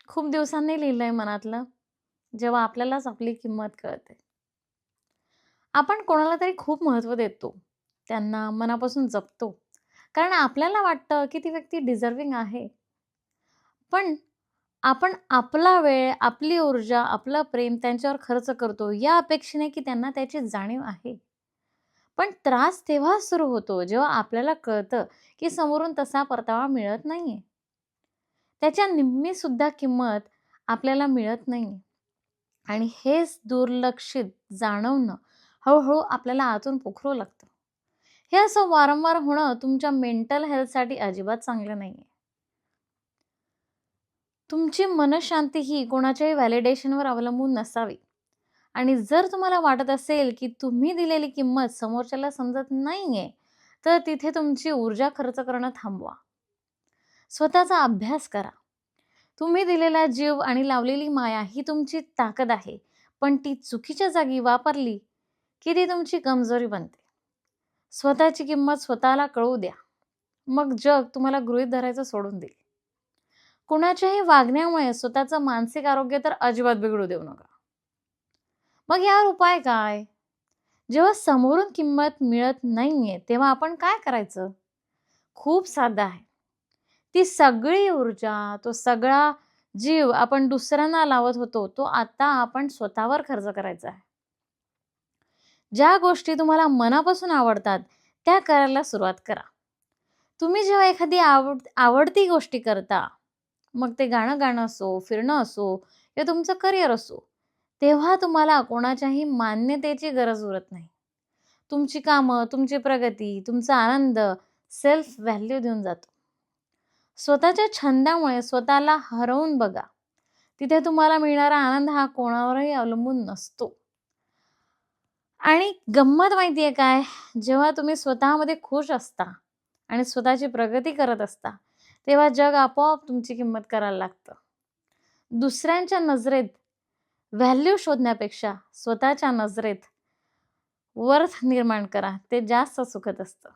खूप दिवसांनी लिहिलंय मनातलं, जेव्हा आपल्यालाच आपली किंमत कळते. आपण कोणाला तरी खूप महत्त्व देतो. त्यांना मनापासून जपतो. कारण आपल्याला वाटतं, की ती व्यक्ती डिझर्व्हिंग आहे. पण आपण आपला वेळ, आपली ऊर्जा, आपलं प्रेम त्यांच्यावर खर्च करतो, या अपेक्षेने, की त्यांना त्याची जाणीव आहे. पण त्रास तेव्हा सुरू होतो, जेव्हा आपल्याला कळतं, की समोरून तसा परतावा मिळत नाहीये. त्याच्या निम्मी सुद्धा किंमत आपल्याला मिळत नाहीये. आणि हेच दुर्लक्षित जाणवणं हळू-हळू आपल्याला आतून पोखरू लागतं. हे असं वारंवार होणं तुमच्या मेंटल हेल्थसाठी अजिबात चांगलं नाहीये. तुमची मनःशांती ही कोणाच्याही व्हॅलिडेशनवर अवलंबून नसावी. आणि जर तुम्हाला वाटत असेल, की तुम्ही दिलेली किंमत समोरच्याला समजत नाहीये, तर तिथे तुमची ऊर्जा खर्च करणं थांबवा. स्वतःचा अभ्यास करा. तुम्ही दिलेला जीव आणि लावलेली माया ही तुमची ताकद आहे. पण ती चुकीच्या जागी वापरली, की ती तुमची कमजोरी बनते. स्वतःची किंमत स्वतःला कळू द्या. मग जग तुम्हाला गृहीत धरायचं सोडून देईल. कुणाच्याही वागण्यामुळे स्वतःचं मानसिक आरोग्य तर अजिबात बिघडू देऊ नका. मग यावर उपाय काय? जेव्हा समोरून किंमत मिळत नाहीये, तेव्हा आपण काय करायचं? खूप साधं आहे. ती सगळी ऊर्जा, तो सगळा जीव आपण दुसऱ्यांना लावत होतो, तो आता आपण स्वतःवर खर्च करायचा आहे. ज्या गोष्टी तुम्हाला मनापासून आवडतात, त्या करायला सुरुवात करा. तुम्ही जेव्हा एखादी आवडती गोष्टी करता, मग ते गाणं गाणं असो, फिरणं असो किंवा तुमचं करिअर असो, तेव्हा तुम्हाला कोणाच्याही मान्यतेची गरज उरत नाही. तुमची कामं, तुमची प्रगती, तुमचा आनंद सेल्फ व्हॅल्यू देऊन जातो. स्वतःच्या छंदामुळे स्वतःला हरवून बघा. तिथे तुम्हाला मिळणारा आनंद हा कोणावरही अवलंबून नसतो. आणि गंमत माहिती काय? जेव्हा तुम्ही स्वतःमध्ये खुश असता आणि स्वतःची प्रगती करत असता, तेव्हा जग आपोआप तुमची किंमत करायला लागतं. दुसऱ्यांच्या नजरेत व्हॅल्यू शोधण्यापेक्षा स्वतःच्या नजरेत वर्थ निर्माण करा. ते जास्त सुखद असतं.